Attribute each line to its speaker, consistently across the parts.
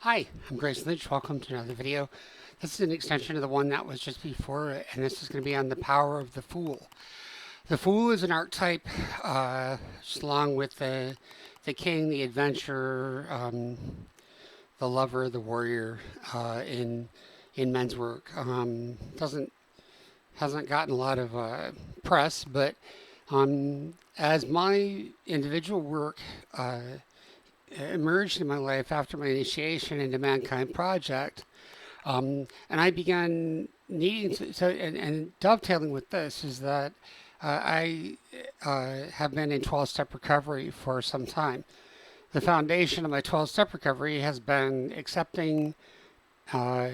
Speaker 1: Hi, I'm Grace Lynch. Welcome to another video. This is an extension of the one that was just before it, and this is going to be on the power of the Fool. The Fool is an archetype, just along with the King, the Adventurer, the Lover, the Warrior, in men's work. Doesn't hasn't gotten a lot of press, but as my individual work emerged in my life after my initiation into Mankind Project, and I began needing to, and dovetailing with this is that I have been in 12-step recovery for some time. The foundation of my 12-step recovery has been accepting uh,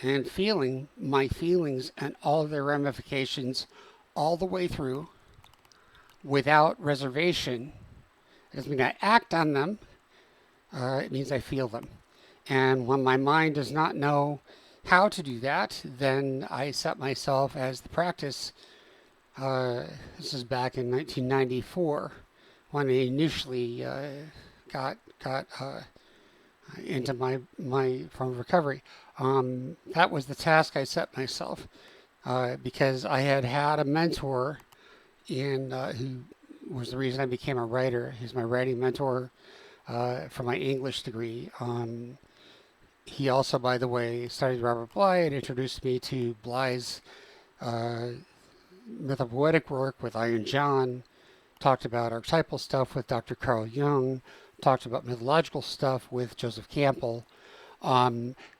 Speaker 1: and feeling my feelings and all of their ramifications all the way through without reservation. It doesn't mean I act on them, it means I feel them. And when my mind does not know how to do that, then I set myself as the practice. This is back in 1994 when I initially got into my form of recovery. That was the task I set myself because I had had a mentor who was the reason I became a writer. He's my writing mentor for my English degree. He also, by the way, studied Robert Bly and introduced me to Bly's uh, mythopoetic work with Iron John, talked about archetypal stuff with Dr. Carl Jung, talked about mythological stuff with Joseph Campbell.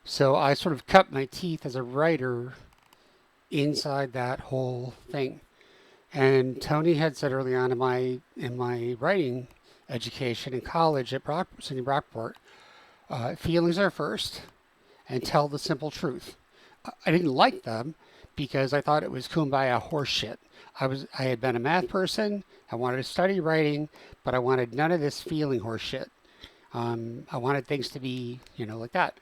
Speaker 1: So I sort of cut my teeth as a writer inside that whole thing. And Tony had said early on in my writing education in college at SUNY Brockport, feelings are first, and tell the simple truth. I didn't like them because I thought it was kumbaya horseshit. I had been a math person. I wanted to study writing, but I wanted none of this feeling horseshit. I wanted things to be, like that.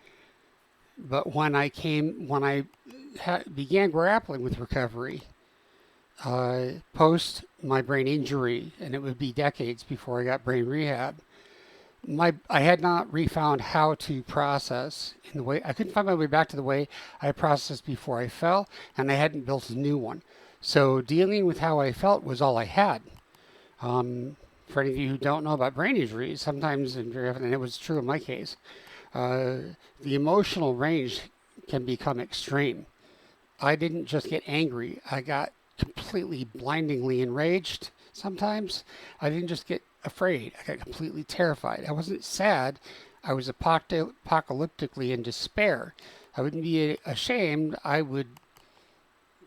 Speaker 1: But when I began grappling with recovery, post my brain injury, and it would be decades before I got brain rehab, I had not refound how to process in the way I couldn't find my way back to the way I processed before I fell, and I hadn't built a new one. So dealing with how I felt was all I had. For any of you who don't know about brain injuries, sometimes, and very often, and it was true in my case, the emotional range can become extreme. I didn't just get angry; I got completely blindingly enraged. Sometimes I didn't just get afraid. I got completely terrified. I wasn't sad. I was apocalyptically in despair. I wouldn't be ashamed. I would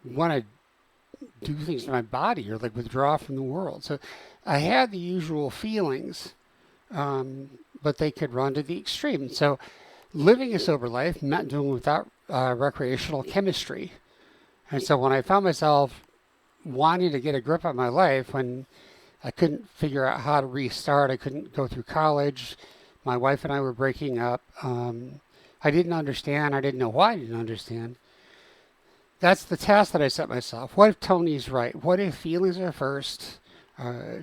Speaker 1: want to do things to my body or like withdraw from the world. So I had the usual feelings, but they could run to the extreme. So living a sober life meant doing without recreational chemistry. And so when I found myself wanting to get a grip on my life, when I couldn't figure out how to restart. I couldn't go through college. My wife and I were breaking up. I didn't understand. I didn't know why I didn't understand. That's the task that I set myself. What if Tony's right? What if feelings are first?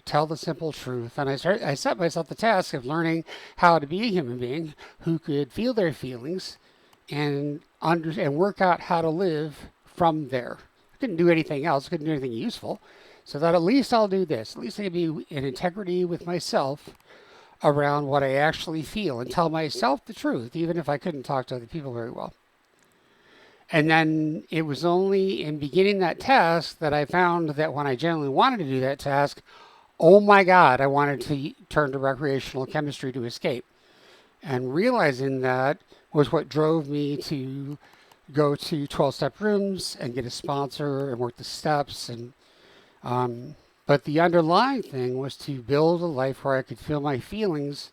Speaker 1: Tell the simple truth. And I set myself the task of learning how to be a human being who could feel their feelings and work out how to live from there. I couldn't do anything else. I couldn't do anything useful. So that at least I'll do this. At least I can be in integrity with myself around what I actually feel and tell myself the truth, even if I couldn't talk to other people very well. And then it was only in beginning that task that I found that when I genuinely wanted to do that task, oh my God, I wanted to turn to recreational chemistry to escape. And realizing that was what drove me to go to 12-step rooms and get a sponsor and work the steps but the underlying thing was to build a life where I could feel my feelings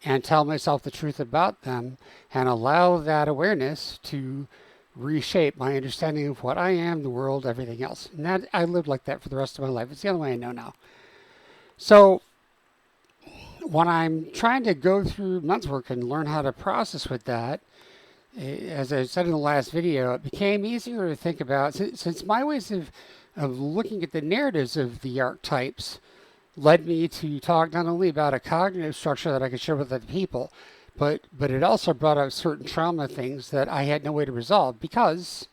Speaker 1: and tell myself the truth about them and allow that awareness to reshape my understanding of what I am, the world, everything else. And that I lived like that for the rest of my life. It's the only way I know now. So when I'm trying to go through men's work and learn how to process with that, as I said in the last video, it became easier to think about since my ways of looking at the narratives of the archetypes led me to talk not only about a cognitive structure that I could share with other people, but it also brought up certain trauma things that I had no way to resolve because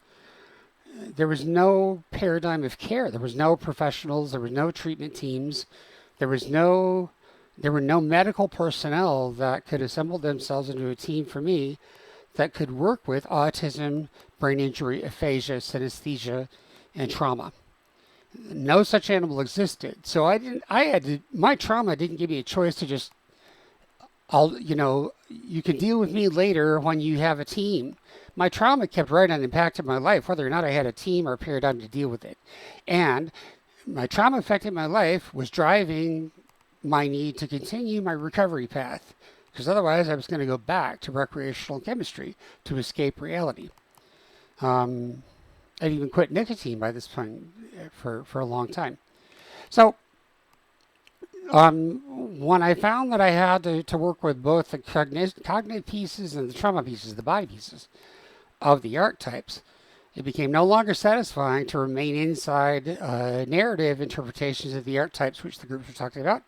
Speaker 1: there was no paradigm of care. There was no professionals. There was no treatment teams. There was no there were no medical personnel that could assemble themselves into a team for me that could work with autism, brain injury, aphasia, synesthesia, and trauma. No such animal existed. So my trauma didn't give me a choice to just, you can deal with me later when you have a team. My trauma kept right on impacting my life, whether or not I had a team or a paradigm to deal with it. And my trauma affecting my life was driving my need to continue my recovery path, because otherwise I was going to go back to recreational chemistry to escape reality. I'd even quit nicotine by this point for a long time. So when I found that I had to work with both the cognitive pieces and the trauma pieces, the body pieces of the archetypes, it became no longer satisfying to remain inside narrative interpretations of the archetypes, which the groups were talking about,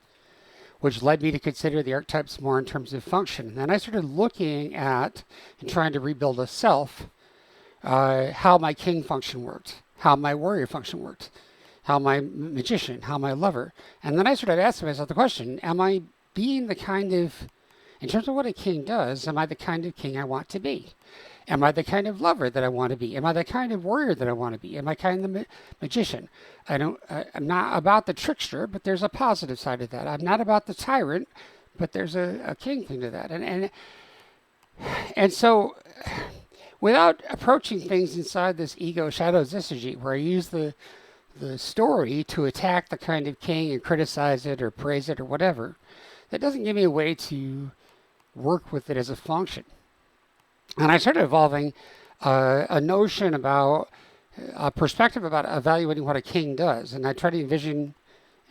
Speaker 1: which led me to consider the archetypes more in terms of function. And then I started looking at and trying to rebuild a self, how my king function worked, how my warrior function worked, how my magician, how my lover. And then I started asking myself the question, am I being the kind of, in terms of what a king does, am I the kind of king I want to be? Am I the kind of lover that I want to be? Am I the kind of warrior that I want to be? Am I kind of magician? I'm not about the trickster, but there's a positive side of that. I'm not about the tyrant, but there's a king thing to that. And so without approaching things inside this ego shadow syzygy, where I use the story to attack the kind of king and criticize it or praise it or whatever, that doesn't give me a way to work with it as a function. And I started evolving a notion about a perspective about evaluating what a king does. And I tried to envision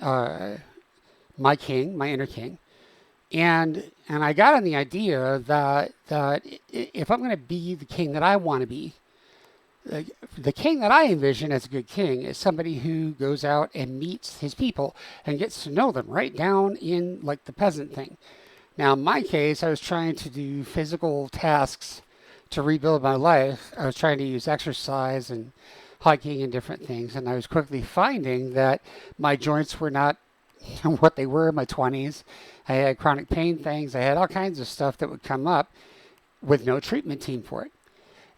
Speaker 1: my king, my inner king. And I got on the idea that if I'm going to be the king that I want to be, the king that I envision as a good king is somebody who goes out and meets his people and gets to know them right down in like the peasant thing. Now, in my case, I was trying to do physical tasks to rebuild my life. I was trying to use exercise and hiking and different things, and I was quickly finding that my joints were not what they were in my 20s. I had chronic pain things. I had all kinds of stuff that would come up with no treatment team for it.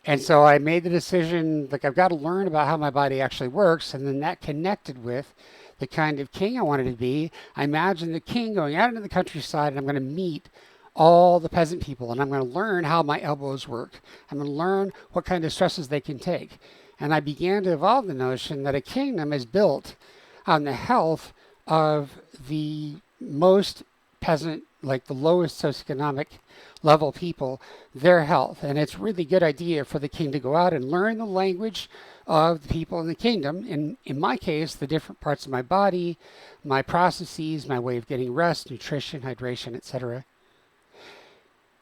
Speaker 1: And so I made the decision, like, I've got to learn about how my body actually works, and then that connected with the kind of king I wanted to be. I imagined the king going out into the countryside, and I'm going to meet all the peasant people, and I'm going to learn how my elbows work. I'm going to learn what kind of stresses they can take. And I began to evolve the notion that a kingdom is built on the health of the most peasant, like the lowest socioeconomic level people, their health. And it's a really good idea for the king to go out and learn the language of the people in the kingdom. In my case, the different parts of my body, my processes, my way of getting rest, nutrition, hydration, etc.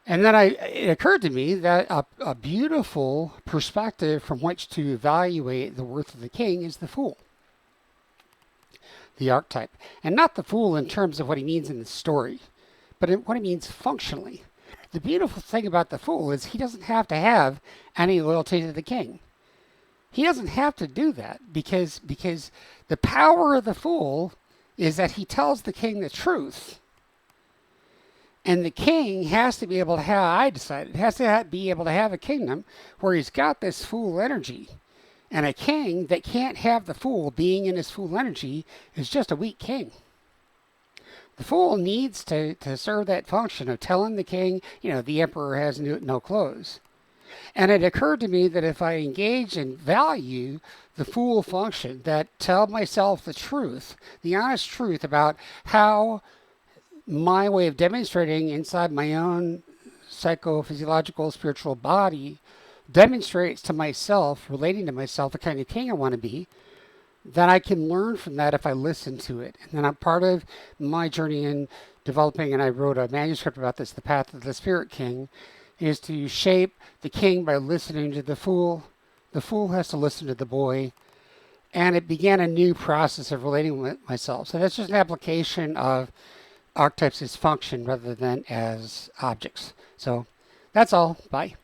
Speaker 1: And then it occurred to me that a beautiful perspective from which to evaluate the worth of the king is the fool, the archetype. And not the fool in terms of what he means in the story, but what he means functionally. The beautiful thing about the fool is he doesn't have to have any loyalty to the king. He doesn't have to do that because the power of the fool is that he tells the king the truth. And the king has to be able to be able to have a kingdom where he's got this fool energy. And a king that can't have the fool being in his fool energy is just a weak king. The fool needs to serve that function of telling the king, the emperor has no clothes. And it occurred to me that if I engage and value the fool function, that tell myself the truth, the honest truth about how my way of demonstrating inside my own psychophysiological spiritual body demonstrates to myself, relating to myself, the kind of king I want to be, then I can learn from that if I listen to it. And then I'm part of my journey in developing, and I wrote a manuscript about this, The Path of the Spirit King, is to shape the king by listening to the fool. The fool has to listen to the boy. And it began a new process of relating with myself. So that's just an application of archetypes as function rather than as objects. So that's all. Bye.